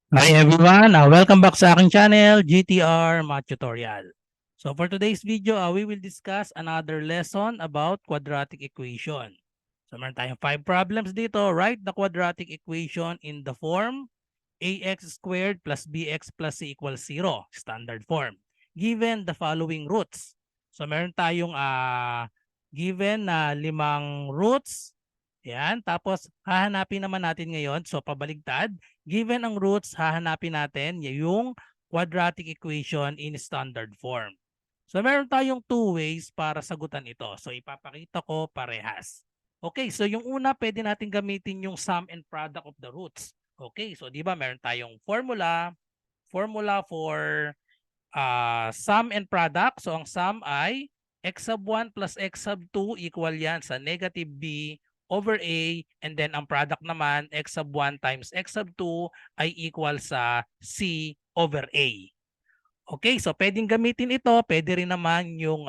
Hi everyone, welcome back sa aking channel, GTR Math Tutorial. So for today's video, we will discuss another lesson about quadratic equation. So meron tayong 5 problems dito. Write the quadratic equation in the form ax squared plus bx plus c equals 0, standard form. Given the following roots. So meron tayong given na 5 roots. Yan, tapos hahanapin naman natin ngayon, so pabaligtad. Given ang roots, hahanapin natin yung quadratic equation in standard form. So meron tayong 2 ways para sagutan ito. So ipapakita ko parehas. Okay, so yung una, pwede natin gamitin yung sum and product of the roots. Okay, so di ba meron tayong formula for sum and product. So ang sum ay x sub 1 plus x sub 2 equal yan sa negative b over a, and then ang product naman x sub 1 times x sub 2 ay equal sa c over a. Okay, so pwedeng gamitin ito, pwede rin naman yung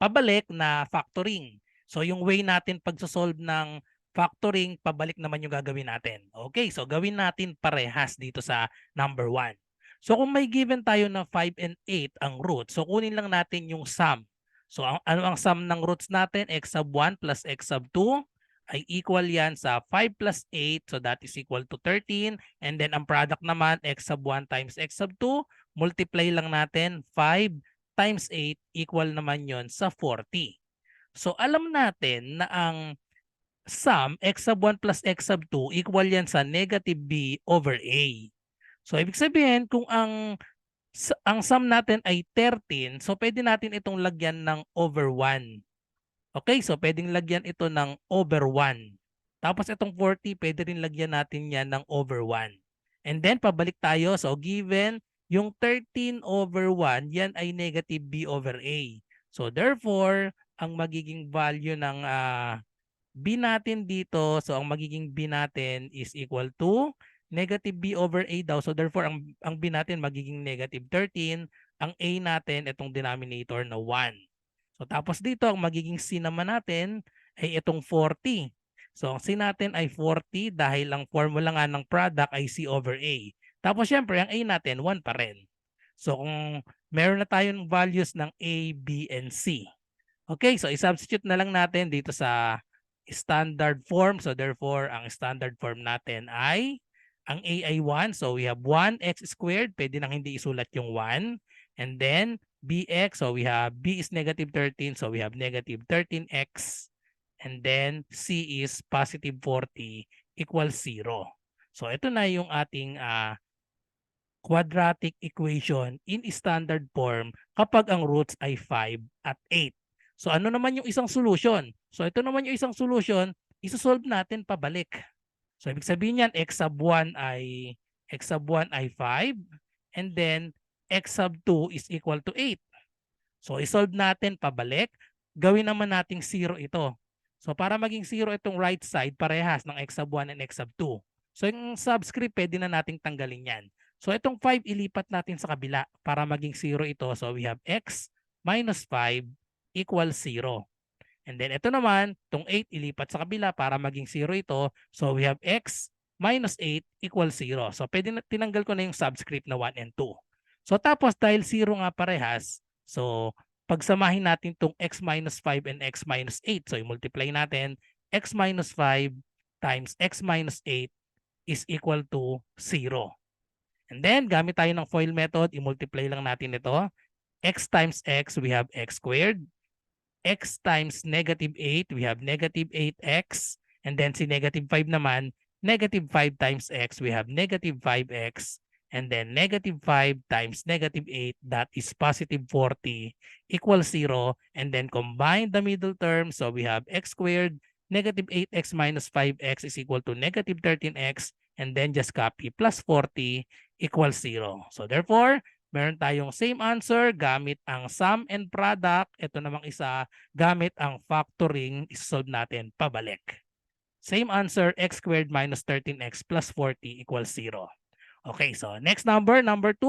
pabalik na factoring. So yung way natin pagsosolve ng factoring, pabalik naman yung gagawin natin. Okay, so gawin natin parehas dito sa number 1. So kung may given tayo na 5 and 8 ang root, so kunin lang natin yung sum. So ano ang sum ng roots natin? X sub 1 plus x sub 2 ay equal yan sa 5 plus 8. So that is equal to 13. And then ang product naman, x sub 1 times x sub 2, multiply lang natin 5 times 8 equal naman yon sa 40. So alam natin na ang sum x sub 1 plus x sub 2 equal yan sa negative b over a. So ibig sabihin kung ang sum natin ay 13, so pwede natin itong lagyan ng over 1. Okay, so pwedeng lagyan ito ng over 1. Tapos itong 40, pwede rin lagyan natin yan ng over 1. And then pabalik tayo. So given yung 13 over 1, yan ay negative b over a. So therefore, ang magiging value ng b natin dito, so ang magiging b natin is equal to negative b over a daw. So therefore, ang b natin magiging negative 13. Ang a natin, itong denominator na 1. So tapos dito, ang magiging c naman natin ay itong 40. So ang c natin ay 40 dahil ang formula nga ng product ay c over a. Tapos syempre, ang a natin 1 pa rin. So kung meron na tayong values ng a, b, and c. Okay, so i-substitute na lang natin dito sa standard form. So therefore, ang standard form natin ay, ang a ay 1. So we have 1x squared. Pwede nang hindi isulat yung 1. And then bx, so we have b is negative 13. So we have negative 13x. And then c is positive 40 equals 0. So ito na yung ating quadratic equation in standard form kapag ang roots ay 5 at 8. So ano naman yung isang solution? So ito naman yung isang solution, isosolve natin pabalik. So ibig sabihin yan, x sub 1 ay 5 and then x sub 2 is equal to 8. So isolve natin pabalik, gawin naman nating 0 ito. So para maging 0 itong right side, parehas ng x sub 1 and x sub 2. So yung subscript, pwede na nating tanggalin yan. So itong 5, ilipat natin sa kabila para maging 0 ito. So we have x minus 5 equals 0. And then ito naman, itong 8, ilipat sa kabila para maging 0 ito. So we have x minus 8 equals 0. So pwede na, tinanggal ko na yung subscript na 1 and 2. So tapos dahil 0 nga parehas, so pagsamahin natin itong x minus 5 and x minus 8. So i-multiply natin, x minus 5 times x minus 8 is equal to 0. And then gamit tayo ng FOIL method, i-multiply lang natin ito. X times x, we have x squared. X times negative 8, we have negative 8x. And then si negative 5 naman, negative 5 times x, we have negative 5x. And then negative 5 times negative 8, that is positive 40 equals 0. And then combine the middle term. So we have x squared, negative 8x minus 5x is equal to negative 13x. And then just copy plus 40 equals 0. So therefore, meron tayong same answer gamit ang sum and product. Ito namang isa, gamit ang factoring, isolve natin pabalik. Same answer, x squared minus 13x plus 40 equals 0. Okay, so next number 2.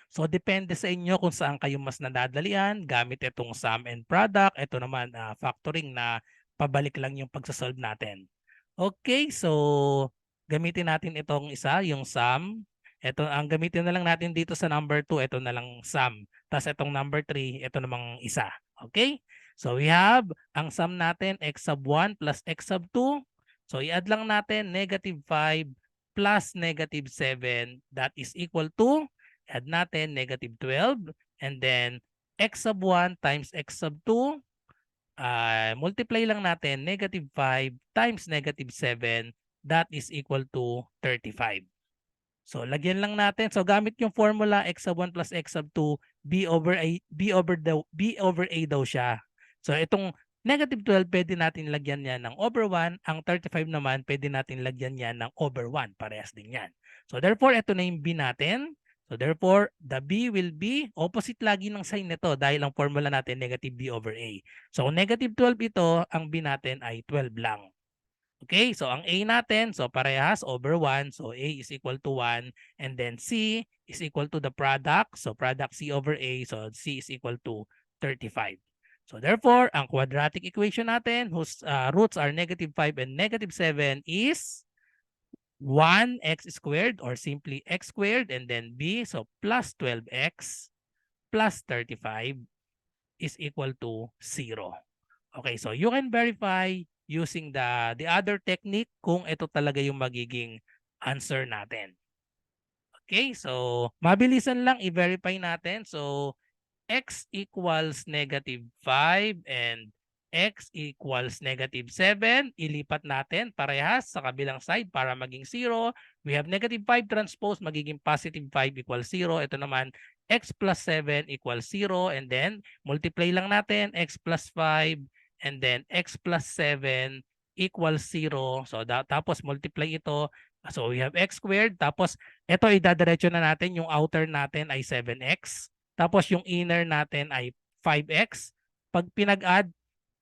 So depende sa inyo kung saan kayo mas nadadalian gamit itong sum and product. Ito naman factoring na pabalik lang yung pagsasolve natin. Okay, so gamitin natin itong isa, yung sum. Ito, ang gamitin na lang natin dito sa number 2, ito na lang sum. Tapos itong number 3, ito namang isa. Okay? So we have ang sum natin x sub 1 plus x sub 2. So i-add lang natin negative 5 plus negative 7. That is equal to, add natin negative 12. And then x sub 1 times x sub 2. Multiply lang natin negative 5 times negative 7. That is equal to 35. So lagyan lang natin. So gamit yung formula x sub 1 plus x sub 2, b over a daw siya. So itong negative 12 pwede natin lagyan yan ng over 1. Ang 35 naman pwede natin lagyan yan ng over 1. Parehas din yan. So therefore ito na yung b natin. So therefore the b will be opposite lagi ng sign nito dahil ang formula natin negative b over a. So kung negative 12 ito, ang b natin ay 12 lang. Okay, so ang A natin, so parehas over 1. So A is equal to 1. And then C is equal to the product. So product C over A. So C is equal to 35. So therefore, ang quadratic equation natin whose roots are negative 5 and negative 7 is 1x squared or simply x squared and then B. So plus 12x plus 35 is equal to 0. Okay, so you can verify using the other technique kung ito talaga yung magiging answer natin. Okay, so mabilisan lang i-verify natin. So x equals negative 5 and x equals negative 7. Ilipat natin parehas sa kabilang side para maging 0. We have negative 5 transpose, magiging positive 5 equals 0. Ito naman, x plus 7 equals 0. And then, multiply lang natin, x plus 5 and then x plus 7 equals 0. So, tapos multiply ito. So, we have x squared. Tapos, ito idadiretso na natin. Yung outer natin ay 7x. Tapos, yung inner natin ay 5x. Pag pinag-add,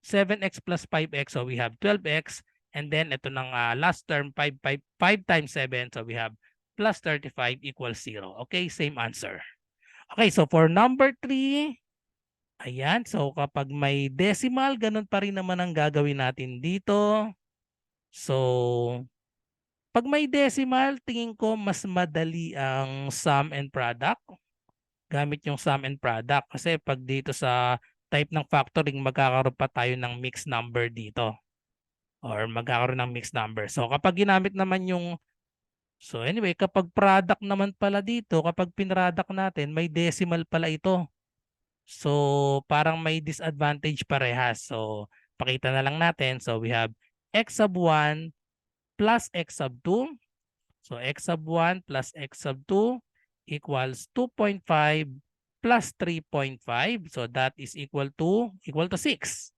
7x plus 5x. So, we have 12x. And then, ito ng last term, 5 times 7. So, we have plus 35 equals 0. Okay, same answer. Okay, so for number 3, ayan, so kapag may decimal, ganun pa rin naman ang gagawin natin dito. So, pag may decimal, tingin ko mas madali ang sum and product. Gamit yung sum and product. Kasi pag dito sa type ng factoring, magkakaroon pa tayo ng mixed number dito. Or magkakaroon ng mixed number. So, kapag ginamit naman yung so anyway, kapag product naman pala dito, kapag pinroduct natin, may decimal pala ito. So, parang may disadvantage parehas. So, pakita na lang natin. So, we have x sub 1 plus x sub 2. So, x sub 1 plus x sub 2 equals 2.5 plus 3.5. So, that is equal to 6.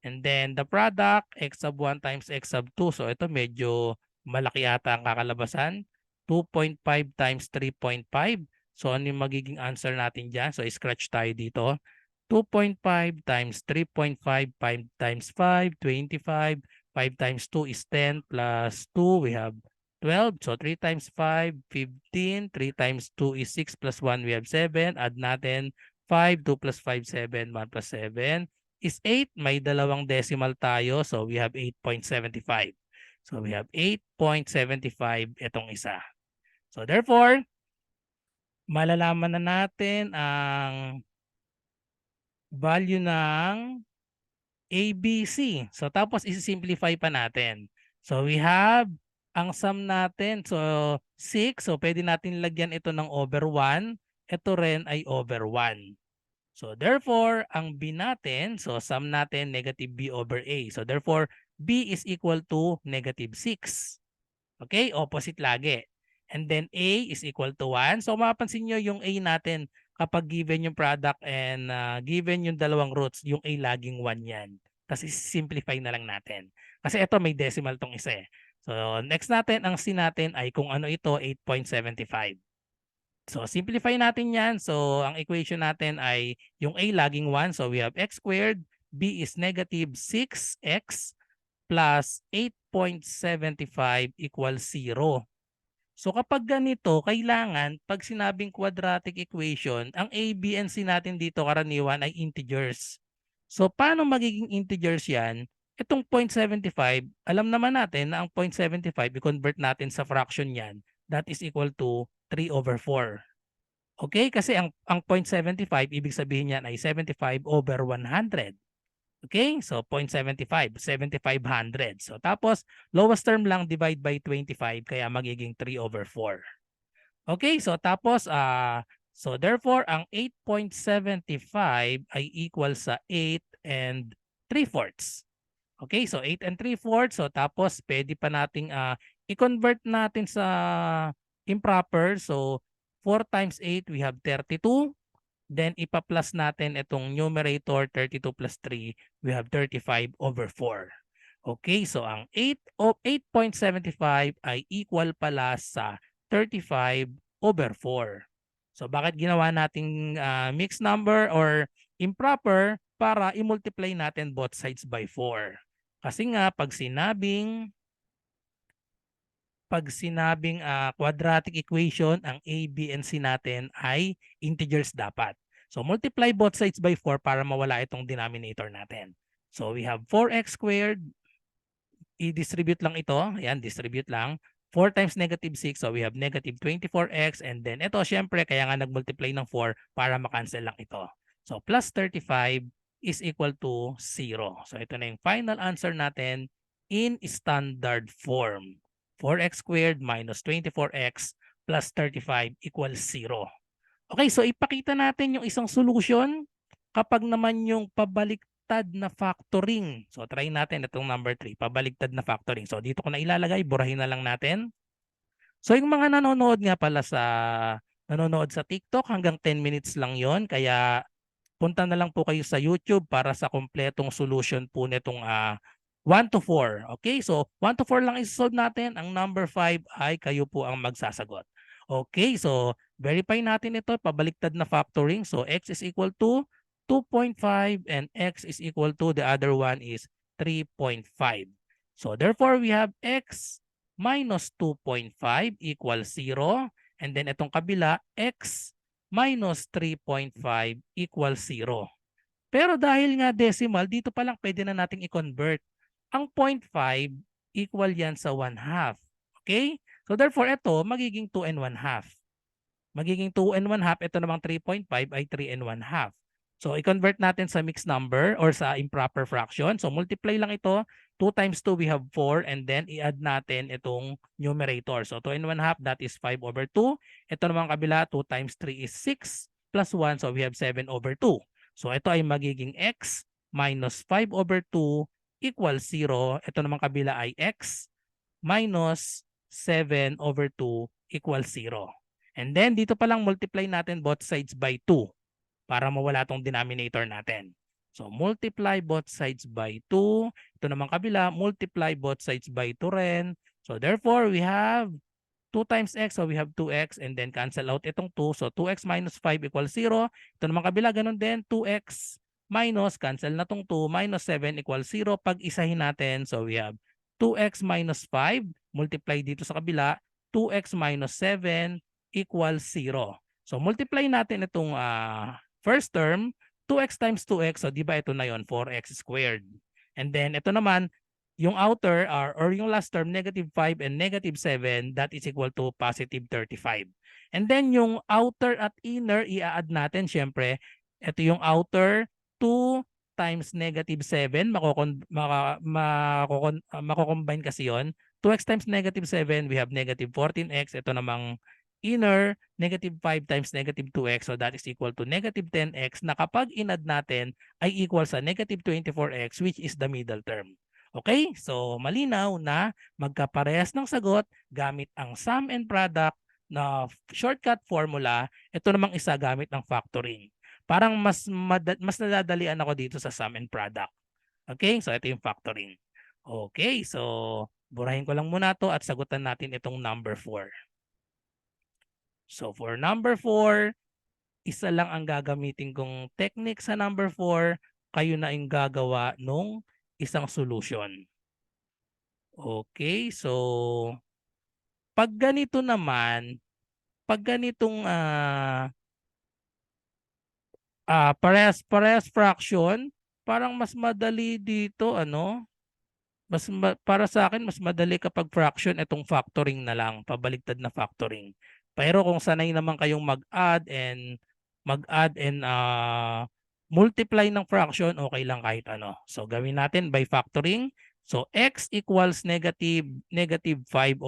And then, the product, x sub 1 times x sub 2. So, ito medyo malaki ata ang kakalabasan. 2.5 times 3.5. So, ano yung magiging answer natin dyan? So, scratch tayo dito. 2.5 times 3.5, 5 times 5, 25. 5 times 2 is 10 plus 2, we have 12. So, 3 times 5, 15. 3 times 2 is 6 plus 1, we have 7. Add natin 5, 2 plus 5, 7. 1 plus 7 is 8. May dalawang decimal tayo. So, we have 8.75. So, we have 8.75 itong isa. So, therefore, malalaman na natin ang value ng ABC. So, tapos isi-simplify pa natin. So, we have ang sum natin. So, 6. So, pwede natin lagyan ito ng over 1. Ito rin ay over 1. So, therefore, ang B natin, so sum natin negative B over A. So, therefore, B is equal to negative 6. Okay? Opposite lagi. And then A is equal to 1. So, mapapansin nyo yung A natin kapag given yung product and given yung dalawang roots, yung A laging 1 yan. Tapos simplify na lang natin. Kasi ito may decimal tong isa eh. So, next natin, ang C natin ay kung ano ito, 8.75. So, simplify natin yan. So, ang equation natin ay yung A laging 1. So, we have x squared. B is negative 6x plus 8.75 equals 0. So kapag ganito, kailangan pag sinabing quadratic equation, ang A, B, and C natin dito karaniwan ay integers. So paano magiging integers yan? Itong 0.75, alam naman natin na ang 0.75, i-convert natin sa fraction yan, that is equal to 3 over 4. Okay? Kasi ang 0.75, ibig sabihin yan ay 75 over 100. Okay? So, 0.75, 7,500. So, tapos, lowest term lang, divide by 25, kaya magiging 3 over 4. Okay? So, tapos, so therefore, ang 8.75 ay equal sa 8 and 3/4. Okay? So, 8 and 3/4. So, tapos, pwede pa nating i-convert natin sa improper. So, 4 times 8, we have 32. Then ipa-plus natin itong numerator 32 plus 3, we have 35 over 4. Okay, so ang 8.75 ay equal pala sa 35 over 4. So bakit ginawa nating mixed number or improper? Para i-multiply natin both sides by 4. Kasi nga pag sinabing quadratic equation, ang A, B, and C natin ay integers dapat. So multiply both sides by 4 para mawala itong denominator natin. So we have 4x squared. I-distribute lang ito. Ayan, distribute lang. 4 times negative 6. So we have negative 24x. And then ito, syempre, kaya nga nag-multiply ng 4 para makancel lang ito. So plus 35 is equal to 0. So ito na yung final answer natin in standard form. 4x squared minus 24x plus 35 equals 0. Okay, so ipakita natin yung isang solution kapag naman yung pabaliktad na factoring. So try natin itong number 3, pabaliktad na factoring. So dito ko na ilalagay, burahin na lang natin. So yung mga nanonood sa TikTok, hanggang 10 minutes lang yon. Kaya punta na lang po kayo sa YouTube para sa kompletong solution po nitong 1 to 4. Okay, so 1 to 4 lang isolve natin. Ang number 5 ay kayo po ang magsasagot. Okay, so verify natin ito, pabaliktad na factoring. So x is equal to 2.5 and x is equal to, the other one is 3.5. So therefore, we have x minus 2.5 equals 0. And then itong kabila, x minus 3.5 equals 0. Pero dahil nga decimal, dito pa lang pwede na nating i-convert. Ang 0.5 equal yan sa 1/2. Okay? So therefore, ito magiging 2 and 1/2. Magiging 2 and 1/2. Ito namang 3.5 ay 3 and 1/2. So i-convert natin sa mixed number or sa improper fraction. So multiply lang ito. 2 times 2, we have 4. And then i-add natin itong numerator. So 2 and 1/2, that is 5 over 2. Ito naman kabila, 2 times 3 is 6 plus 1. So we have 7 over 2. So ito ay magiging x minus 5 over 2 equals 0. Ito naman kabila ay x minus 7 over 2 equals 0. And then dito pa lang multiply natin both sides by 2 para mawala tong denominator natin. So multiply both sides by 2. Ito naman kabila, multiply both sides by 2 rin. So therefore, we have 2 times x, so we have 2x, and then cancel out itong 2. So 2x minus 5 equals 0. Ito naman kabila, ganun din, 2x minus, cancel na tong 2, minus 7 equals 0. Pag isahin natin, so we have 2x minus 5, multiply dito sa kabila, 2x minus 7 equals 0. So multiply natin itong first term, 2x times 2x, so di ba ito na yon, 4x squared. And then ito naman, yung outer or yung last term, negative 5 and negative 7, that is equal to positive 35. And then yung outer at inner, i-add natin syempre. Ito yung outer, 2 times negative 7, mako-combine kasi yon. 2x times negative 7, we have negative 14x. Ito namang inner, negative 5 times negative 2x, so that is equal to negative 10x, na kapag in-add natin ay equal sa negative 24x, which is the middle term. Okay? So malinaw na magkaparehas ng sagot gamit ang sum and product na shortcut formula. Ito namang isa gamit ng factoring. Parang mas nadadalian ako dito sa sum and product. Okay? So ito yung factoring. Okay, so burahin ko lang muna to at sagutan natin itong number 4. So for number 4, isa lang ang gagamitin kong technique sa number 4. Kayo na yung gagawa nung isang solution. Okay, so pag ganito naman, pag ganitong parehas fraction, parang mas madali dito, ano? Para sa akin, mas madali kapag fraction itong factoring na lang, pabaligtad na factoring. Pero kung sanay naman kayong mag-add and multiply ng fraction, okay lang kahit ano. So gawin natin by factoring. So x equals negative 5/6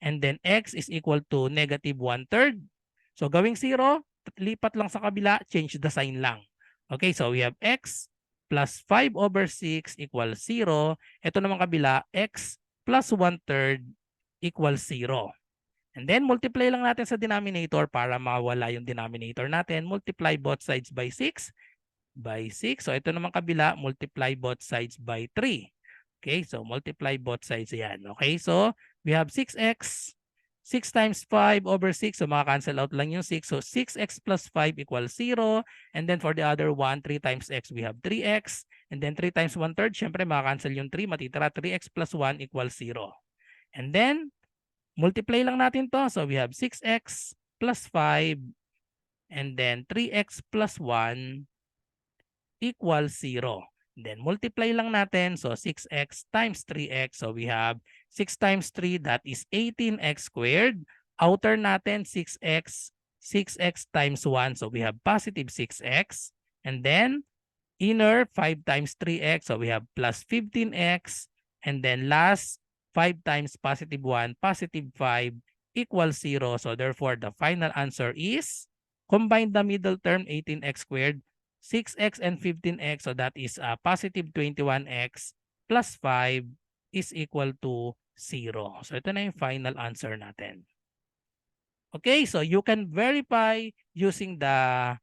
and then x is equal to negative 1/3. So gawing 0, lipat lang sa kabila, change the sign lang. Okay, so we have x plus 5/6 equals 0. Ito naman kabila, x plus 1/3 equals 0. And then multiply lang natin sa denominator para mawala yung denominator natin. Multiply both sides by 6. So ito naman kabila, multiply both sides by 3. Okay, so multiply both sides yan. Okay, so we have 6x. 6 times 5/6. So maka-cancel out lang yung 6. So 6x plus 5 equals 0. And then for the other one, 3 times x, we have 3x. And then 3 times 1/3, syempre maka-cancel yung 3. Matitira 3x plus 1 equals 0. And then, multiply lang natin to. So we have 6x plus 5. And then 3x plus 1 equals 0. Then multiply lang natin. So 6x times 3x. So we have 6 times 3, that is 18x squared. Outer natin 6x. 6x times 1. So we have positive 6x. And then inner 5 times 3x. So we have plus 15x. And then last 5 times positive 1, positive 5 equals 0. So therefore the final answer is combine the middle term 18x squared, 6x and 15x, so that is positive 21x plus 5 is equal to 0. So ito na yung final answer natin. Okay, so you can verify using the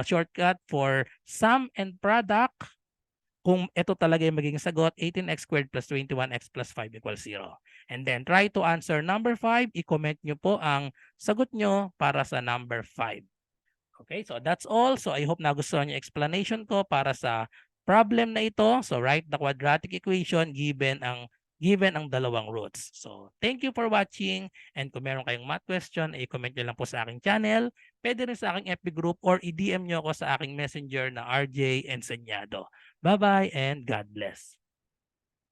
shortcut for sum and product. Kung ito talaga yung magiging sagot, 18x squared plus 21x plus 5 equals 0. And then try to answer number 5. I-comment nyo po ang sagot nyo para sa number 5. Okay, so that's all. So I hope nagustuhan yung explanation ko para sa problem na ito. So write the quadratic equation given ang dalawang roots. So thank you for watching, and kung meron kayong math question, i-comment nyo lang po sa aking channel. Pwede rin sa aking FB group or i-DM nyo ako sa aking messenger na RJ Enseñado. Bye-bye and God bless.